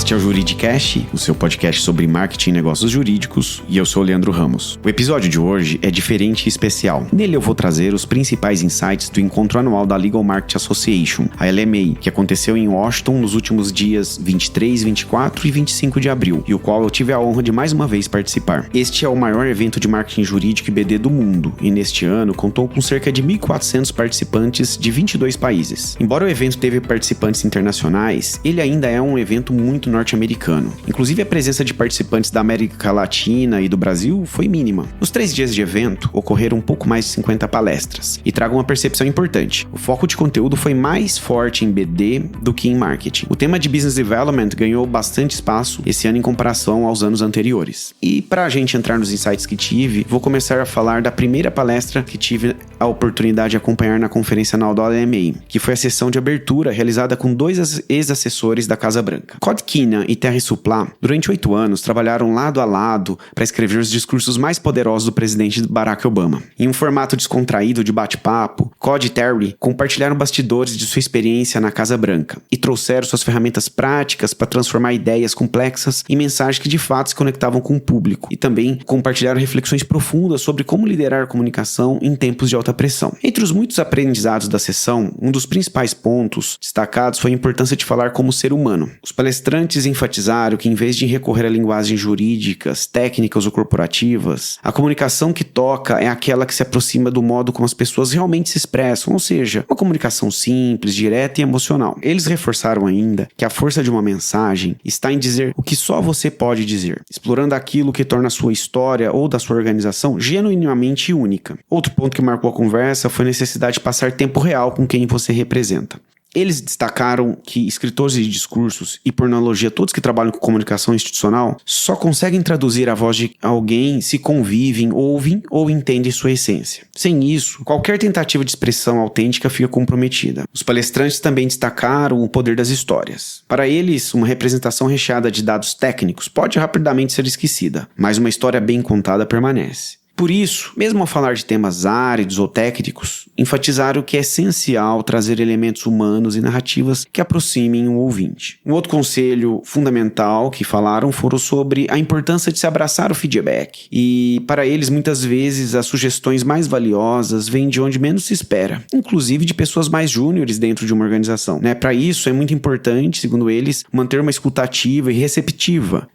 Este é o Juridicast, o seu podcast sobre marketing e negócios jurídicos, e eu sou o Leandro Ramos. O episódio de hoje é diferente e especial. Nele eu vou trazer os principais insights do encontro anual da Legal Marketing Association, a LMA, que aconteceu em Washington nos últimos dias 23, 24 e 25 de abril, e o qual eu tive a honra de mais uma vez participar. Este é o maior evento de marketing jurídico e BD do mundo, e neste ano contou com cerca de 1.400 participantes de 22 países. Embora o evento teve participantes internacionais, ele ainda é um evento muito norte-americano. Inclusive a presença de participantes da América Latina e do Brasil foi mínima. Nos 3 dias de evento, ocorreram um pouco mais de 50 palestras. E trago uma percepção importante. O foco de conteúdo foi mais forte em BD do que em marketing. O tema de Business Development ganhou bastante espaço esse ano em comparação aos anos anteriores. E para a gente entrar nos insights que tive, vou começar a falar da primeira palestra que tive a oportunidade de acompanhar na conferência anual da LMA, que foi a sessão de abertura realizada com 2 ex-assessores da Casa Branca. Cod Keenan e Terry Supla, durante 8 anos, trabalharam lado a lado para escrever os discursos mais poderosos do presidente Barack Obama. Em um formato descontraído de bate-papo, Cod e Terry compartilharam bastidores de sua experiência na Casa Branca e trouxeram suas ferramentas práticas para transformar ideias complexas em mensagens que de fato se conectavam com o público, e também compartilharam reflexões profundas sobre como liderar a comunicação em tempos de alta pressão. Entre os muitos aprendizados da sessão, um dos principais pontos destacados foi a importância de falar como ser humano. Os palestrantes enfatizaram que, em vez de recorrer a linguagens jurídicas, técnicas ou corporativas, a comunicação que toca é aquela que se aproxima do modo como as pessoas realmente se expressam, ou seja, uma comunicação simples, direta e emocional. Eles reforçaram ainda que a força de uma mensagem está em dizer o que só você pode dizer, explorando aquilo que torna a sua história ou da sua organização genuinamente única. Outro ponto que marcou a conversa foi a necessidade de passar tempo real com quem você representa. Eles destacaram que escritores de discursos e, por analogia, todos que trabalham com comunicação institucional só conseguem traduzir a voz de alguém se convivem, ouvem ou entendem sua essência. Sem isso, qualquer tentativa de expressão autêntica fica comprometida. Os palestrantes também destacaram o poder das histórias. Para eles, uma representação recheada de dados técnicos pode rapidamente ser esquecida, mas uma história bem contada permanece. Por isso, mesmo ao falar de temas áridos ou técnicos, enfatizaram que é essencial trazer elementos humanos e narrativas que aproximem o ouvinte. Um outro conselho fundamental que falaram foram sobre a importância de se abraçar o feedback. E para eles, muitas vezes, as sugestões mais valiosas vêm de onde menos se espera, inclusive de pessoas mais júniores dentro de uma organização. Para isso, é muito importante, segundo eles, manter uma escuta ativa e receptiva,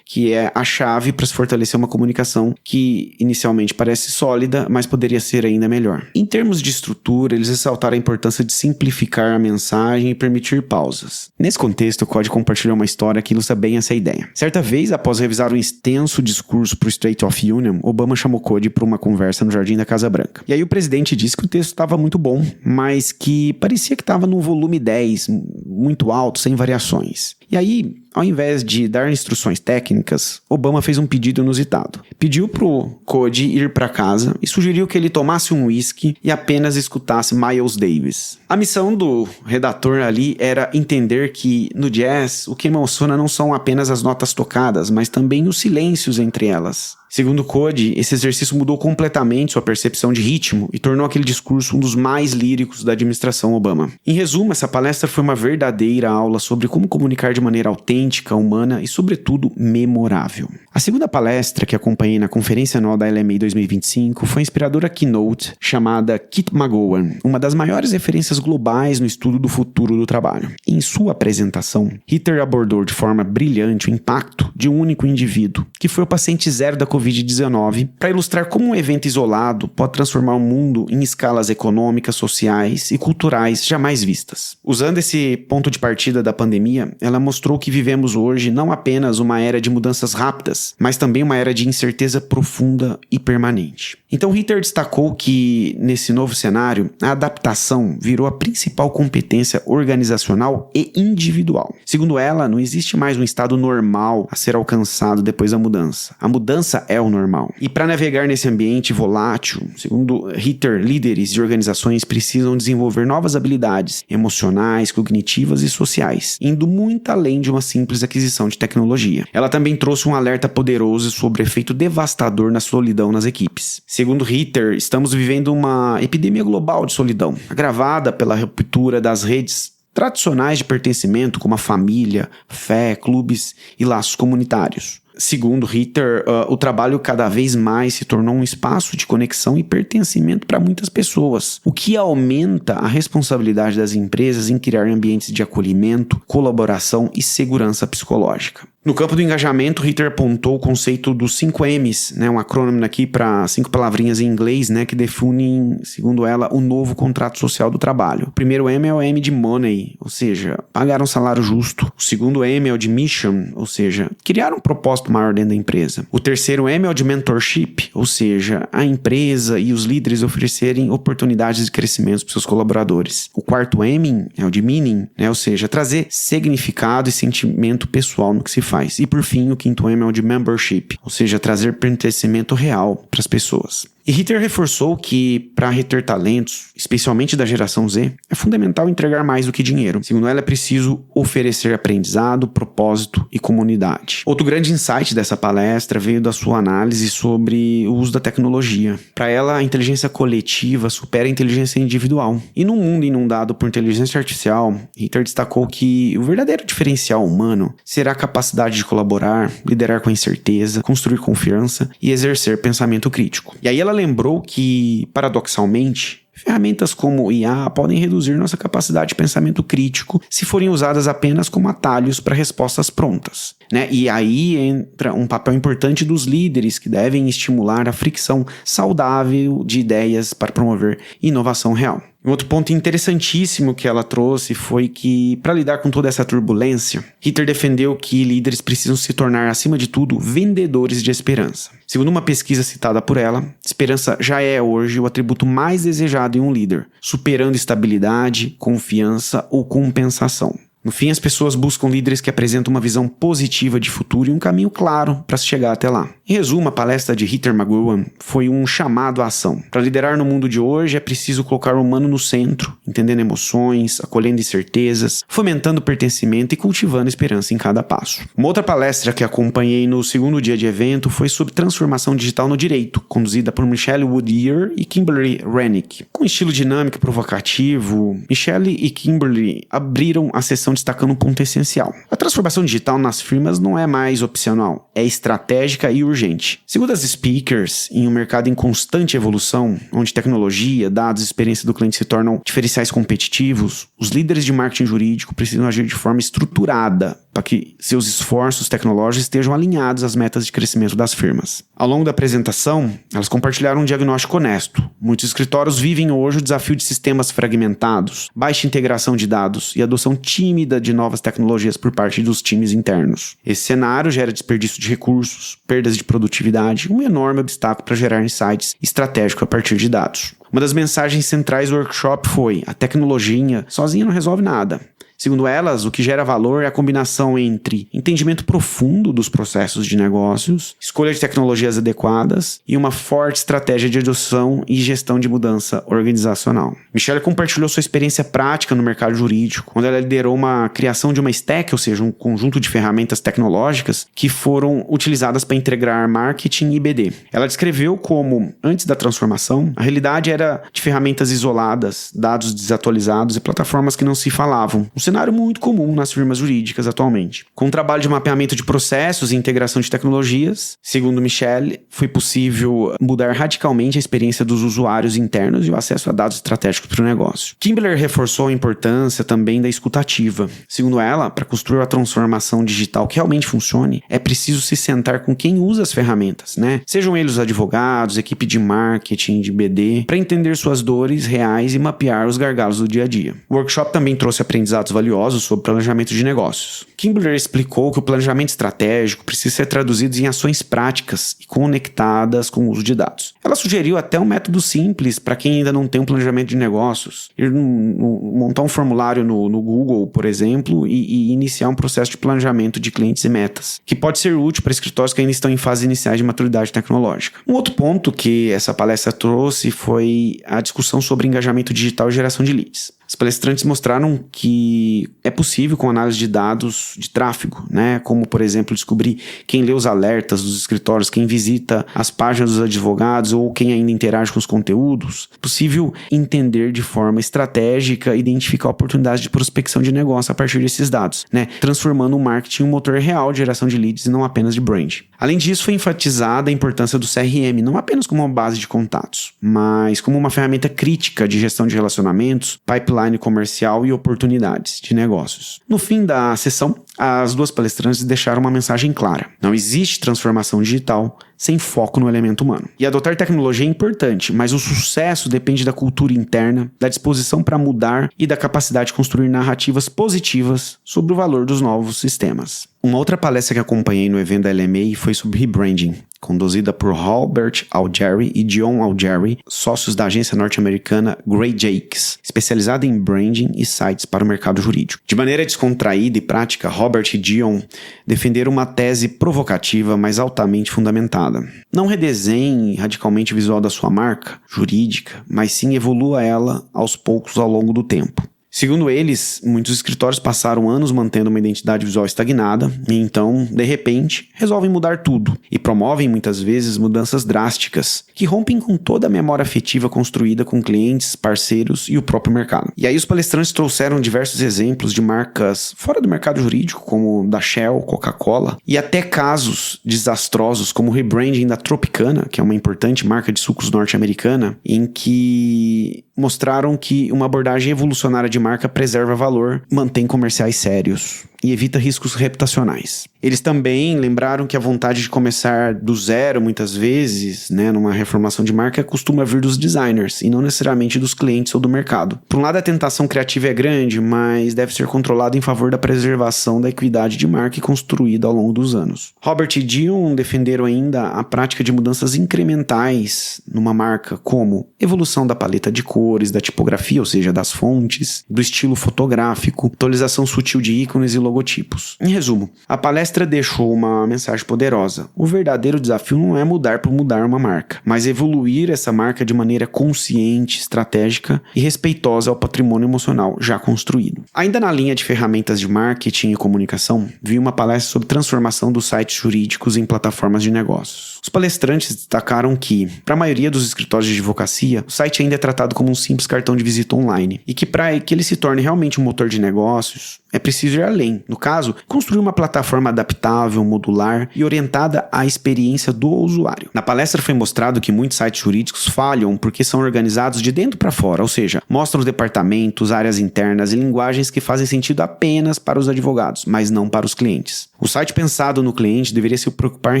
que é a chave para se fortalecer uma comunicação que inicialmente parece sólida, mas poderia ser ainda melhor. Em termos de estrutura, eles ressaltaram a importância de simplificar a mensagem e permitir pausas. Nesse contexto, o Cod compartilhou uma história que ilustra bem essa ideia. Certa vez, após revisar um extenso discurso para o State of Union, Obama chamou Cod para uma conversa no jardim da Casa Branca. E aí o presidente disse que o texto estava muito bom, mas que parecia que estava no volume 10, muito alto, sem variações. E aí, ao invés de dar instruções técnicas, Obama fez um pedido inusitado. Pediu pro Cod ir para casa e sugeriu que ele tomasse um whisky e apenas escutasse Miles Davis. A missão do redator ali era entender que, no jazz, o que emociona não são apenas as notas tocadas, mas também os silêncios entre elas. Segundo Cod, esse exercício mudou completamente sua percepção de ritmo e tornou aquele discurso um dos mais líricos da administração Obama. Em resumo, essa palestra foi uma verdadeira aula sobre como comunicar de maneira autêntica, humana e, sobretudo, memorável. A segunda palestra que acompanhei na conferência anual da LMA 2025 foi a inspiradora keynote chamada Kit McGowan, uma das maiores referências globais no estudo do futuro do trabalho. Em sua apresentação, Ritter abordou de forma brilhante o impacto de um único indivíduo, que foi o paciente zero da Covid-19, para ilustrar como um evento isolado pode transformar o mundo em escalas econômicas, sociais e culturais jamais vistas. Usando esse ponto de partida da pandemia, ela mostrou que vivemos hoje não apenas uma era de mudanças rápidas, mas também uma era de incerteza profunda e permanente. Então Ritter destacou que, nesse novo cenário, a adaptação virou a principal competência organizacional e individual. Segundo ela, não existe mais um estado normal a ser alcançado depois da mudança. A mudança é o normal. E para navegar nesse ambiente volátil, segundo Ritter, líderes de organizações precisam desenvolver novas habilidades emocionais, cognitivas e sociais, indo muito além de uma simples aquisição de tecnologia. Ela também trouxe um alerta poderoso sobre o efeito devastador na solidão nas equipes. Segundo Ritter, estamos vivendo uma epidemia global de solidão, agravada pela ruptura das redes tradicionais de pertencimento, como a família, fé, clubes e laços comunitários. Segundo Ritter, o trabalho cada vez mais se tornou um espaço de conexão e pertencimento para muitas pessoas, o que aumenta a responsabilidade das empresas em criar ambientes de acolhimento, colaboração e segurança psicológica. No campo do engajamento, Ritter apontou o conceito dos 5 M's, um acrônimo aqui para 5 palavrinhas em inglês, que definem, segundo ela, o novo contrato social do trabalho. O primeiro M é o M de money, ou seja, pagar um salário justo. O segundo M é o de mission, ou seja, criar um propósito maior dentro da empresa. O terceiro M é o de mentorship, ou seja, a empresa e os líderes oferecerem oportunidades de crescimento para seus colaboradores. O quarto M é o de meaning, ou seja, trazer significado e sentimento pessoal no que se faz. E por fim, o quinto M é o de membership, ou seja, trazer pertencimento real para as pessoas. E Ritter reforçou que, para reter talentos, especialmente da geração Z, é fundamental entregar mais do que dinheiro. Segundo ela, é preciso oferecer aprendizado, propósito e comunidade. Outro grande insight dessa palestra veio da sua análise sobre o uso da tecnologia. Para ela, a inteligência coletiva supera a inteligência individual. E num mundo inundado por inteligência artificial, Ritter destacou que o verdadeiro diferencial humano será a capacidade de colaborar, liderar com incerteza, construir confiança e exercer pensamento crítico. E aí ela lembrou que, paradoxalmente, ferramentas como IA podem reduzir nossa capacidade de pensamento crítico se forem usadas apenas como atalhos para respostas prontas. E aí entra um papel importante dos líderes que devem estimular a fricção saudável de ideias para promover inovação real. Um outro ponto interessantíssimo que ela trouxe foi que, para lidar com toda essa turbulência, Ritter defendeu que líderes precisam se tornar, acima de tudo, vendedores de esperança. Segundo uma pesquisa citada por ela, esperança já é hoje o atributo mais desejado em um líder, superando estabilidade, confiança ou compensação. No fim, as pessoas buscam líderes que apresentam uma visão positiva de futuro e um caminho claro para se chegar até lá. Em resumo, a palestra de Ritter McGowan foi um chamado à ação. Para liderar no mundo de hoje, é preciso colocar o humano no centro, entendendo emoções, acolhendo incertezas, fomentando pertencimento e cultivando esperança em cada passo. Uma outra palestra que acompanhei no segundo dia de evento foi sobre transformação digital no direito, conduzida por Michelle Woodier e Kimberly Rennick. Com estilo dinâmico e provocativo, Michelle e Kimberly abriram a sessão destacando um ponto essencial. A transformação digital nas firmas não é mais opcional, é estratégica e urgente. Segundo as speakers, em um mercado em constante evolução, onde tecnologia, dados e experiência do cliente se tornam diferenciais competitivos, os líderes de marketing jurídico precisam agir de forma estruturada para que seus esforços tecnológicos estejam alinhados às metas de crescimento das firmas. Ao longo da apresentação, elas compartilharam um diagnóstico honesto. Muitos escritórios vivem hoje o desafio de sistemas fragmentados, baixa integração de dados e adoção tímida de novas tecnologias por parte dos times internos. Esse cenário gera desperdício de recursos, perdas de produtividade e um enorme obstáculo para gerar insights estratégicos a partir de dados. Uma das mensagens centrais do workshop foi: a tecnologia sozinha não resolve nada. Segundo elas, o que gera valor é a combinação entre entendimento profundo dos processos de negócios, escolha de tecnologias adequadas e uma forte estratégia de adoção e gestão de mudança organizacional. Michelle compartilhou sua experiência prática no mercado jurídico, quando ela liderou uma criação de uma stack, ou seja, um conjunto de ferramentas tecnológicas que foram utilizadas para integrar marketing e BD. Ela descreveu como, antes da transformação, a realidade era de ferramentas isoladas, dados desatualizados e plataformas que não se falavam. Um cenário muito comum nas firmas jurídicas atualmente. Com o trabalho de mapeamento de processos e integração de tecnologias, segundo Michelle, foi possível mudar radicalmente a experiência dos usuários internos e o acesso a dados estratégicos para o negócio. Kimberly reforçou a importância também da escuta ativa. Segundo ela, para construir a transformação digital que realmente funcione, é preciso se sentar com quem usa as ferramentas, Sejam eles advogados, equipe de marketing, de BD, para entender suas dores reais e mapear os gargalos do dia a dia. O workshop também trouxe aprendizados valiosos sobre planejamento de negócios. Kimberly explicou que o planejamento estratégico precisa ser traduzido em ações práticas e conectadas com o uso de dados. Ela sugeriu até um método simples para quem ainda não tem um planejamento de negócios, montar um formulário no Google, por exemplo, e iniciar um processo de planejamento de clientes e metas, que pode ser útil para escritórios que ainda estão em fases iniciais de maturidade tecnológica. Um outro ponto que essa palestra trouxe foi a discussão sobre engajamento digital e geração de leads. As palestrantes mostraram que é possível com análise de dados de tráfego, né? Como, por exemplo, descobrir quem lê os alertas dos escritórios, quem visita as páginas dos advogados ou quem ainda interage com os conteúdos. É possível entender de forma estratégica e identificar oportunidades de prospecção de negócio a partir desses dados, né? Transformando o marketing em um motor real de geração de leads e não apenas de brand. Além disso, foi enfatizada a importância do CRM, não apenas como uma base de contatos, mas como uma ferramenta crítica de gestão de relacionamentos, pipeline comercial e oportunidades de negócios. No fim da sessão, as duas palestrantes deixaram uma mensagem clara. Não existe transformação digital sem foco no elemento humano. E adotar tecnologia é importante, mas o sucesso depende da cultura interna, da disposição para mudar e da capacidade de construir narrativas positivas sobre o valor dos novos sistemas. Uma outra palestra que acompanhei no evento da LMA foi sobre rebranding, conduzida por Robert Algeri e John Algeri, sócios da agência norte-americana Gray Jakes, especializada em branding e sites para o mercado jurídico. De maneira descontraída e prática, Robert e John defenderam uma tese provocativa, mas altamente fundamentada. Não redesenhe radicalmente o visual da sua marca jurídica, mas sim evolua ela aos poucos ao longo do tempo. Segundo eles, muitos escritórios passaram anos mantendo uma identidade visual estagnada e então, de repente, resolvem mudar tudo e promovem muitas vezes mudanças drásticas que rompem com toda a memória afetiva construída com clientes, parceiros e o próprio mercado. E aí os palestrantes trouxeram diversos exemplos de marcas fora do mercado jurídico, como da Shell, Coca-Cola, e até casos desastrosos como o rebranding da Tropicana, que é uma importante marca de sucos norte-americana, em que mostraram que uma abordagem evolucionária de marca preserva valor, mantém comerciais sérios e evita riscos reputacionais. Eles também lembraram que a vontade de começar do zero, muitas vezes, né, numa reformação de marca, costuma vir dos designers e não necessariamente dos clientes ou do mercado. Por um lado, a tentação criativa é grande, mas deve ser controlada em favor da preservação da equidade de marca construída ao longo dos anos. Robert e Dion defenderam ainda a prática de mudanças incrementais numa marca, como evolução da paleta de cores, da tipografia, ou seja, das fontes, do estilo fotográfico, atualização sutil de ícones e logotipos. Em resumo, a palestra deixou uma mensagem poderosa. O verdadeiro desafio não é mudar por mudar uma marca, mas evoluir essa marca de maneira consciente, estratégica e respeitosa ao patrimônio emocional já construído. Ainda na linha de ferramentas de marketing e comunicação, vi uma palestra sobre transformação dos sites jurídicos em plataformas de negócios. Os palestrantes destacaram que, para a maioria dos escritórios de advocacia, o site ainda é tratado como um simples cartão de visita online e que para que ele se torne realmente um motor de negócios, é preciso ir além. No caso, construir uma plataforma adaptável, modular e orientada à experiência do usuário. Na palestra foi mostrado que muitos sites jurídicos falham porque são organizados de dentro para fora, ou seja, mostram os departamentos, áreas internas e linguagens que fazem sentido apenas para os advogados, mas não para os clientes. O site pensado no cliente deveria se preocupar em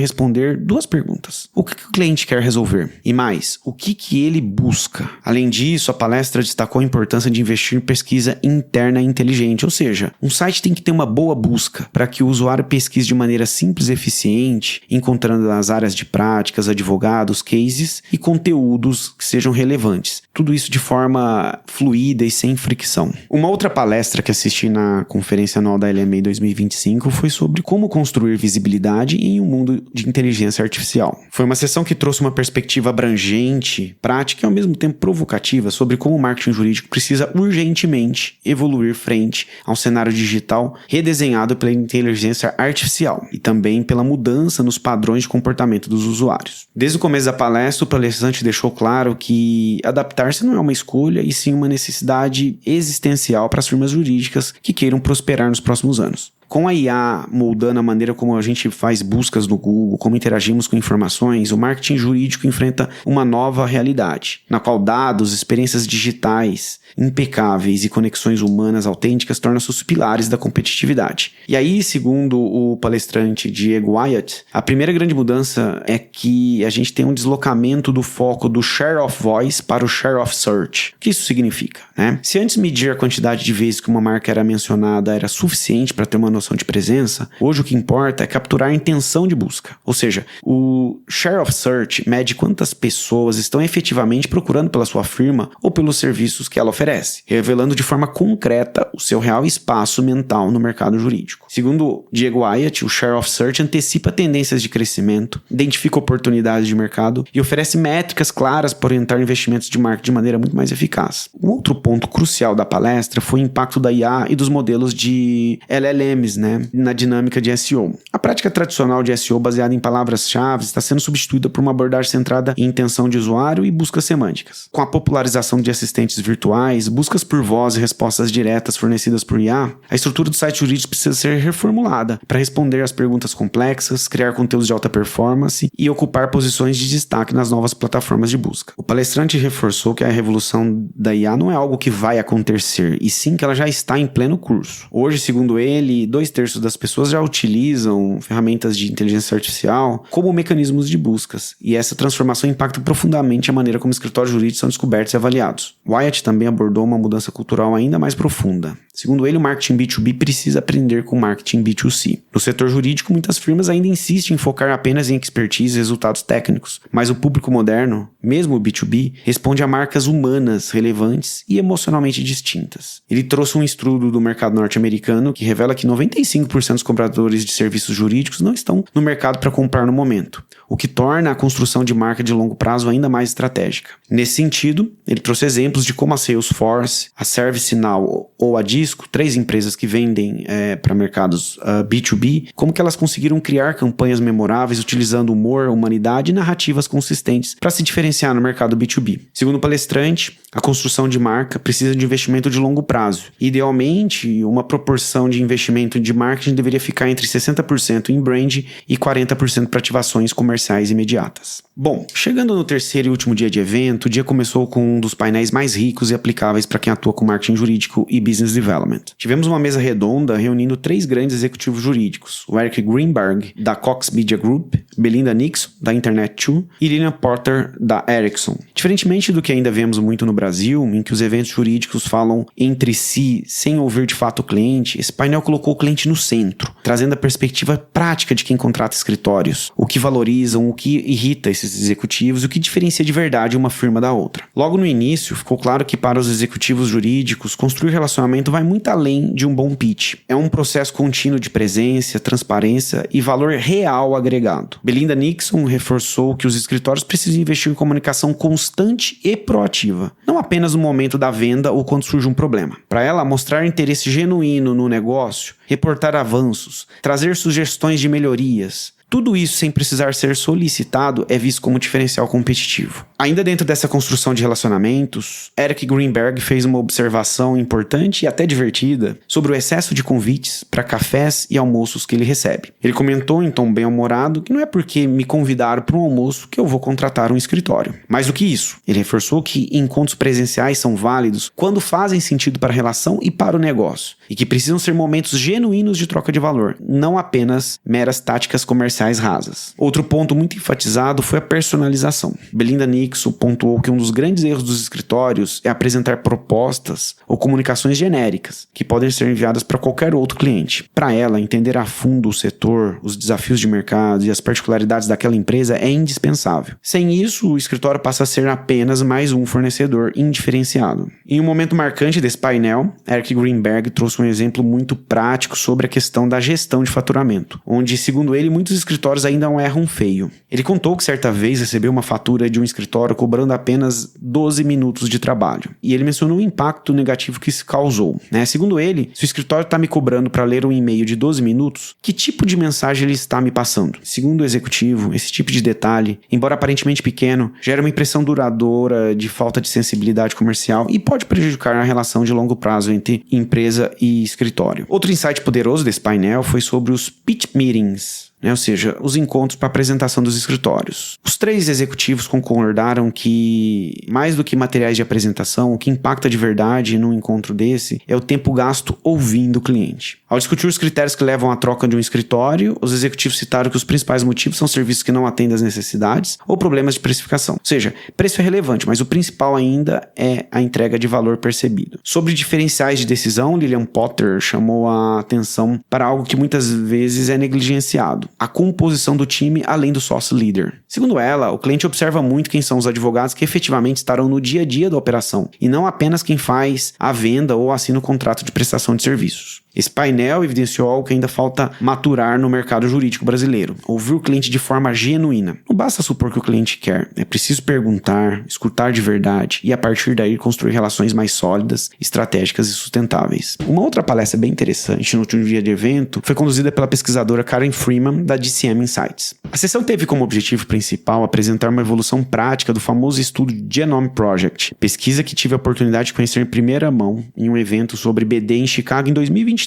responder duas perguntas. O que o cliente quer resolver? E mais, o que ele busca? Além disso, a palestra destacou a importância de investir em pesquisa interna e inteligente, ou seja, um site tem que ter uma boa busca para que o usuário pesquise de maneira simples e eficiente, encontrando nas áreas de práticas, advogados, cases e conteúdos que sejam relevantes. Tudo isso de forma fluida e sem fricção. Uma outra palestra que assisti na conferência anual da LMA 2025 foi sobre como construir visibilidade em um mundo de inteligência artificial. Foi uma sessão que trouxe uma perspectiva abrangente, prática e ao mesmo tempo provocativa sobre como o marketing jurídico precisa urgentemente evoluir frente a um cenário digital redesenhado pela inteligência artificial e também pela mudança nos padrões de comportamento dos usuários. Desde o começo da palestra, o palestrante deixou claro que adaptar-se não é uma escolha e sim uma necessidade existencial para as firmas jurídicas que queiram prosperar nos próximos anos. Com a IA moldando a maneira como a gente faz buscas no Google, como interagimos com informações, o marketing jurídico enfrenta uma nova realidade, na qual dados, experiências digitais impecáveis e conexões humanas autênticas tornam-se os pilares da competitividade. E aí, segundo o palestrante Diego Wyatt, a primeira grande mudança é que a gente tem um deslocamento do foco do share of voice para o share of search. O que isso significa, né? Se antes medir a quantidade de vezes que uma marca era mencionada era suficiente para ter uma noção de presença, hoje o que importa é capturar a intenção de busca. Ou seja, o Share of Search mede quantas pessoas estão efetivamente procurando pela sua firma ou pelos serviços que ela oferece, revelando de forma concreta o seu real espaço mental no mercado jurídico. Segundo Diego Wyatt, o Share of Search antecipa tendências de crescimento, identifica oportunidades de mercado e oferece métricas claras para orientar investimentos de marketing de maneira muito mais eficaz. Um outro ponto crucial da palestra foi o impacto da IA e dos modelos de LLMs, na dinâmica de SEO. A prática tradicional de SEO baseada em palavras-chave está sendo substituída por uma abordagem centrada em intenção de usuário e buscas semânticas. Com a popularização de assistentes virtuais, buscas por voz e respostas diretas fornecidas por IA, a estrutura do site jurídico precisa ser reformulada para responder às perguntas complexas, criar conteúdos de alta performance e ocupar posições de destaque nas novas plataformas de busca. O palestrante reforçou que a revolução da IA não é algo que vai acontecer, e sim que ela já está em pleno curso. Hoje, segundo ele, 2/3 das pessoas já utilizam ferramentas de inteligência artificial como mecanismos de buscas, e essa transformação impacta profundamente a maneira como escritórios jurídicos são descobertos e avaliados. Wyatt também abordou uma mudança cultural ainda mais profunda. Segundo ele, o marketing B2B precisa aprender com o marketing B2C. No setor jurídico, muitas firmas ainda insistem em focar apenas em expertise e resultados técnicos, mas o público moderno, mesmo o B2B, responde a marcas humanas, relevantes e emocionalmente distintas. Ele trouxe um estudo do mercado norte-americano que revela que 95% dos compradores de serviços jurídicos não estão no mercado para comprar no momento, o que torna a construção de marca de longo prazo ainda mais estratégica. Nesse sentido, ele trouxe exemplos de como a Salesforce, a ServiceNow ou a Disco, 3 empresas que vendem para mercados B2B, como que elas conseguiram criar campanhas memoráveis utilizando humor, humanidade e narrativas consistentes para se diferenciar no mercado B2B. Segundo o palestrante, a construção de marca precisa de investimento de longo prazo. Idealmente, uma proporção de investimento de marketing deveria ficar entre 60% em brand e 40% para ativações comerciais imediatas. Bom, chegando no terceiro e último dia de evento, o dia começou com um dos painéis mais ricos e aplicáveis para quem atua com marketing jurídico e business development. Tivemos uma mesa redonda reunindo 3 grandes executivos jurídicos, o Eric Greenberg, da Cox Media Group, Belinda Nixon, da Internet2 e Lilian Porter, da Ericsson. Diferentemente do que ainda vemos muito no Brasil, em que os eventos jurídicos falam entre si sem ouvir de fato o cliente, esse painel colocou o cliente no centro, trazendo a perspectiva prática de quem contrata escritórios, o que valorizam, o que irrita esses executivos e o que diferencia de verdade uma firma da outra. Logo no início, ficou claro que para os executivos jurídicos, construir relacionamento vai muito além de um bom pitch. É um processo contínuo de presença, transparência e valor real agregado. Belinda Nixon reforçou que os escritórios precisam investir em comunicação constante e proativa, não apenas no momento da venda ou quando surge um problema. Para ela, mostrar interesse genuíno no negócio, reportar avanços, trazer sugestões de melhorias, tudo isso sem precisar ser solicitado é visto como diferencial competitivo. Ainda dentro dessa construção de relacionamentos, Eric Greenberg fez uma observação importante e até divertida sobre o excesso de convites para cafés e almoços que ele recebe. Ele comentou em tom bem-humorado que não é porque me convidaram para um almoço que eu vou contratar um escritório. Mais do que isso, ele reforçou que encontros presenciais são válidos quando fazem sentido para a relação e para o negócio, e que precisam ser momentos genuínos de troca de valor, não apenas meras táticas comerciais rasas. Outro ponto muito enfatizado foi a personalização. Belinda Nixon pontuou que um dos grandes erros dos escritórios é apresentar propostas ou comunicações genéricas, que podem ser enviadas para qualquer outro cliente. Para ela, entender a fundo o setor, os desafios de mercado e as particularidades daquela empresa é indispensável. Sem isso, o escritório passa a ser apenas mais um fornecedor indiferenciado. Em um momento marcante desse painel, Eric Greenberg trouxe um exemplo muito prático sobre a questão da gestão de faturamento, onde, segundo ele, muitos escritórios ainda não erram feio. Ele contou que certa vez recebeu uma fatura de um escritório cobrando apenas 12 minutos de trabalho. E ele mencionou o impacto negativo que isso causou. Segundo ele, se o escritório está me cobrando para ler um e-mail de 12 minutos, que tipo de mensagem ele está me passando? Segundo o executivo, esse tipo de detalhe, embora aparentemente pequeno, gera uma impressão duradoura de falta de sensibilidade comercial e pode prejudicar a relação de longo prazo entre empresa e escritório. Outro insight poderoso desse painel foi sobre os pitch meetings, né? Ou seja, os encontros para apresentação dos escritórios. Os 3 executivos concordaram que, mais do que materiais de apresentação, o que impacta de verdade num encontro desse é o tempo gasto ouvindo o cliente. Ao discutir os critérios que levam à troca de um escritório, os executivos citaram que os principais motivos são serviços que não atendem às necessidades ou problemas de precificação. Ou seja, preço é relevante, mas o principal ainda é a entrega de valor percebido. Sobre diferenciais de decisão, Lilian Potter chamou a atenção para algo que muitas vezes é negligenciado: a composição do time além do sócio líder. Segundo ela, o cliente observa muito quem são os advogados que efetivamente estarão no dia a dia da operação, e não apenas quem faz a venda ou assina o contrato de prestação de serviços. Esse painel evidenciou algo que ainda falta maturar no mercado jurídico brasileiro: ouvir o cliente de forma genuína. Não basta supor que o cliente quer, é preciso perguntar, escutar de verdade e a partir daí construir relações mais sólidas, estratégicas e sustentáveis. Uma outra palestra bem interessante no último dia de evento foi conduzida pela pesquisadora Karen Freeman da DCM Insights. A sessão teve como objetivo principal apresentar uma evolução prática do famoso estudo Genome Project, pesquisa que tive a oportunidade de conhecer em primeira mão em um evento sobre BD em Chicago em 2023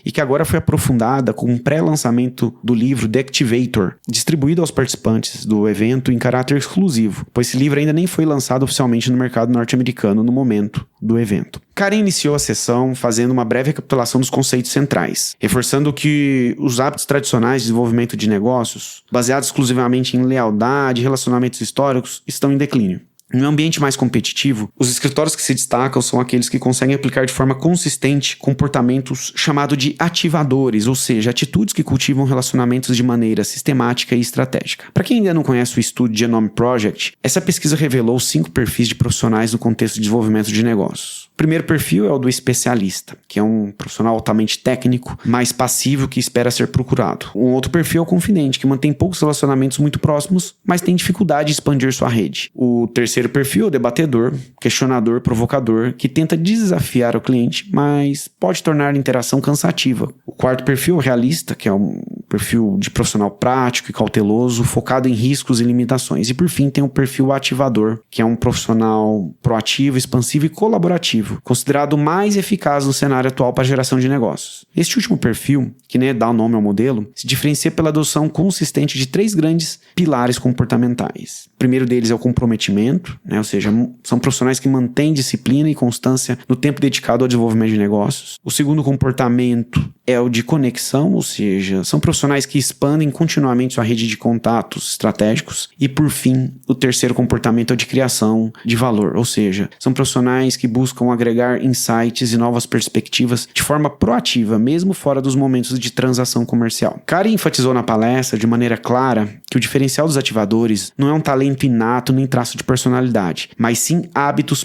e que agora foi aprofundada com um pré-lançamento do livro The Activator, distribuído aos participantes do evento em caráter exclusivo, pois esse livro ainda nem foi lançado oficialmente no mercado norte-americano no momento do evento. Karen iniciou a sessão fazendo uma breve recapitulação dos conceitos centrais, reforçando que os hábitos tradicionais de desenvolvimento de negócios, baseados exclusivamente em lealdade e relacionamentos históricos, estão em declínio. Em um ambiente mais competitivo, os escritórios que se destacam são aqueles que conseguem aplicar de forma consistente comportamentos chamados de ativadores, ou seja, atitudes que cultivam relacionamentos de maneira sistemática e estratégica. Para quem ainda não conhece o estudo Genome Project, essa pesquisa revelou 5 perfis de profissionais no contexto de desenvolvimento de negócios. O primeiro perfil é o do especialista, que é um profissional altamente técnico, mais passivo, que espera ser procurado. Um outro perfil é o confidente, que mantém poucos relacionamentos muito próximos, mas tem dificuldade de expandir sua rede. O terceiro perfil é o debatedor, questionador, provocador, que tenta desafiar o cliente, mas pode tornar a interação cansativa. O quarto perfil é o realista, que é um perfil de profissional prático e cauteloso, focado em riscos e limitações. E por fim tem o perfil ativador, que é um profissional proativo, expansivo e colaborativo, considerado mais eficaz no cenário atual para a geração de negócios. Este último perfil, que nem dá o nome ao modelo, se diferencia pela adoção consistente de 3 grandes pilares comportamentais. O primeiro deles é o comprometimento, ou seja, são profissionais que mantêm disciplina e constância no tempo dedicado ao desenvolvimento de negócios. O segundo comportamento é o de conexão, ou seja, são profissionais que expandem continuamente sua rede de contatos estratégicos. E por fim, o terceiro comportamento é o de criação de valor, ou seja, são profissionais que buscam agregar insights e novas perspectivas de forma proativa, mesmo fora dos momentos de transação comercial. Karen enfatizou na palestra de maneira clara que o diferencial dos ativadores não é um talento inato nem traço de personalidade, mas sim hábitos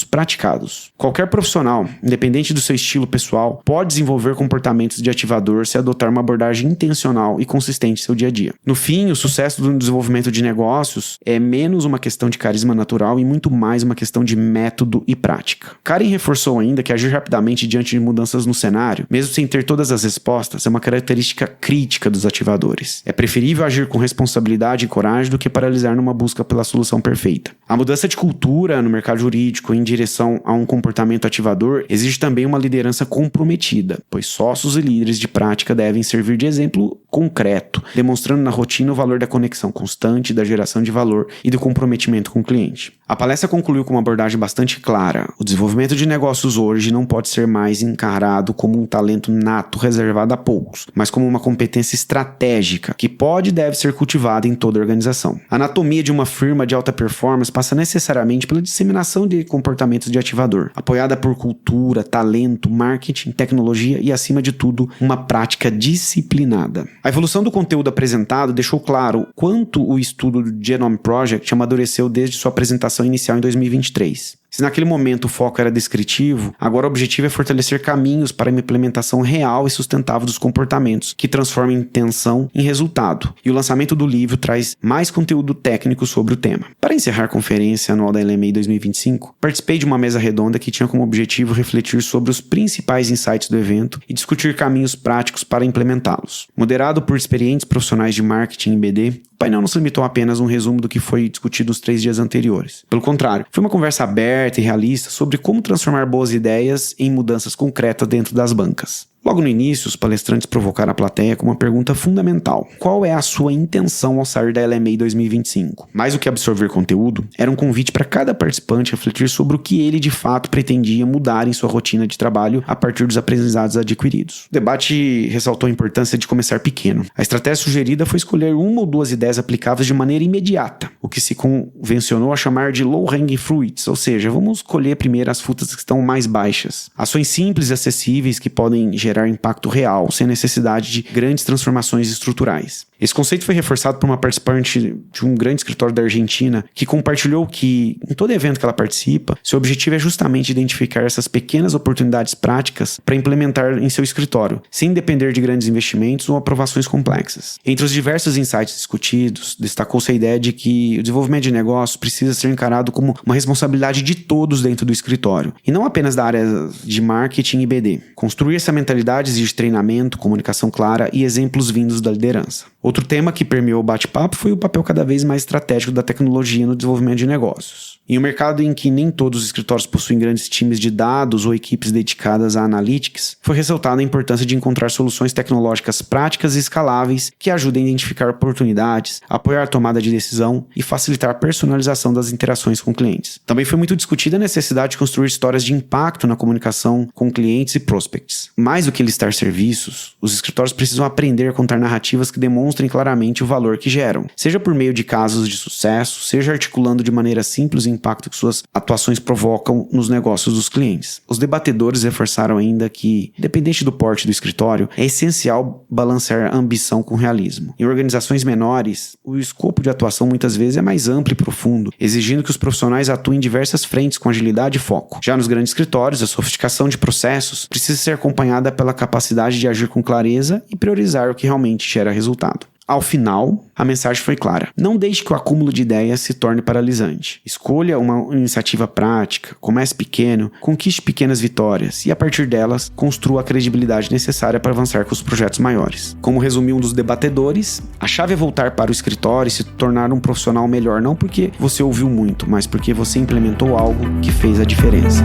praticados. Qualquer profissional, independente do seu estilo pessoal, pode desenvolver comportamentos de ativador se adotar uma abordagem intencional e consistente em seu dia a dia. No fim, o sucesso do desenvolvimento de negócios é menos uma questão de carisma natural e muito mais uma questão de método e prática. Karen reforçou ainda que agir rapidamente diante de mudanças no cenário, mesmo sem ter todas as respostas, é uma característica crítica dos ativadores. É preferível agir com responsabilidade e coragem do que paralisar numa busca pela solução perfeita. A mudança de cultura no mercado jurídico em direção a um comportamento ativador exige também uma liderança comprometida, pois sócios e líderes de prática devem servir de exemplo concreto, demonstrando na rotina o valor da conexão constante, da geração de valor e do comprometimento com o cliente. A palestra concluiu com uma abordagem bastante clara: o desenvolvimento de negócios hoje não pode ser mais encarado como um talento nato reservado a poucos, mas como uma competência estratégica que pode e deve ser cultivada em toda a organização. A anatomia de uma firma de alta performance passa necessariamente pela disseminação de comportamentos de ativador, apoiada por cultura, talento, marketing, tecnologia e, acima de tudo, uma prática disciplinada. A evolução do conteúdo apresentado deixou claro quanto o estudo do Genome Project amadureceu desde sua apresentação inicial em 2023. Se naquele momento o foco era descritivo, agora o objetivo é fortalecer caminhos para uma implementação real e sustentável dos comportamentos, que transforma intenção em resultado. E o lançamento do livro traz mais conteúdo técnico sobre o tema. Para encerrar a conferência anual da LMA 2025, participei de uma mesa redonda que tinha como objetivo refletir sobre os principais insights do evento e discutir caminhos práticos para implementá-los. Moderado por experientes profissionais de marketing e BD, o painel não se limitou a apenas um resumo do que foi discutido nos 3 dias anteriores. Pelo contrário, foi uma conversa aberta e realista sobre como transformar boas ideias em mudanças concretas dentro das bancas. Logo no início, os palestrantes provocaram a plateia com uma pergunta fundamental: qual é a sua intenção ao sair da LMA 2025? Mais do que absorver conteúdo, era um convite para cada participante refletir sobre o que ele de fato pretendia mudar em sua rotina de trabalho a partir dos aprendizados adquiridos. O debate ressaltou a importância de começar pequeno. A estratégia sugerida foi escolher uma ou duas ideias aplicáveis de maneira imediata, o que se convencionou a chamar de low-hanging fruits, ou seja, vamos colher primeiro as frutas que estão mais baixas. Ações simples e acessíveis que podem gerar impacto real, sem necessidade de grandes transformações estruturais. Esse conceito foi reforçado por uma participante de um grande escritório da Argentina que compartilhou que, em todo evento que ela participa, seu objetivo é justamente identificar essas pequenas oportunidades práticas para implementar em seu escritório, sem depender de grandes investimentos ou aprovações complexas. Entre os diversos insights discutidos, destacou-se a ideia de que o desenvolvimento de negócios precisa ser encarado como uma responsabilidade de todos dentro do escritório, e não apenas da área de marketing e BD. Construir essa mentalidade exige treinamento, comunicação clara e exemplos vindos da liderança. Outro tema que permeou o bate-papo foi o papel cada vez mais estratégico da tecnologia no desenvolvimento de negócios. Em um mercado em que nem todos os escritórios possuem grandes times de dados ou equipes dedicadas a analytics, foi ressaltada a importância de encontrar soluções tecnológicas práticas e escaláveis que ajudem a identificar oportunidades, apoiar a tomada de decisão e facilitar a personalização das interações com clientes. Também foi muito discutida a necessidade de construir histórias de impacto na comunicação com clientes e prospects. Mais do que listar serviços, os escritórios precisam aprender a contar narrativas que demonstrem claramente o valor que geram, seja por meio de casos de sucesso, seja articulando de maneira simples o impacto que suas atuações provocam nos negócios dos clientes. Os debatedores reforçaram ainda que, independente do porte do escritório, é essencial balancear a ambição com realismo. Em organizações menores, o escopo de atuação muitas vezes é mais amplo e profundo, exigindo que os profissionais atuem em diversas frentes com agilidade e foco. Já nos grandes escritórios, a sofisticação de processos precisa ser acompanhada pela capacidade de agir com clareza e priorizar o que realmente gera resultado. Ao final, a mensagem foi clara: não deixe que o acúmulo de ideias se torne paralisante. Escolha uma iniciativa prática, comece pequeno, conquiste pequenas vitórias e, a partir delas, construa a credibilidade necessária para avançar com os projetos maiores. Como resumiu um dos debatedores, a chave é voltar para o escritório e se tornar um profissional melhor, não porque você ouviu muito, mas porque você implementou algo que fez a diferença.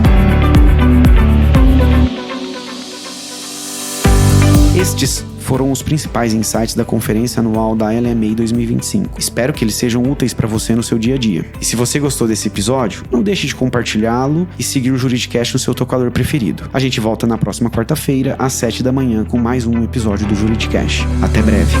Estes foram os principais insights da conferência anual da LMA 2025. Espero que eles sejam úteis para você no seu dia a dia. E se você gostou desse episódio, não deixe de compartilhá-lo e seguir o Juridicast no seu tocador preferido. A gente volta na próxima quarta-feira, às 7 da manhã, com mais um episódio do Juridicast. Até breve.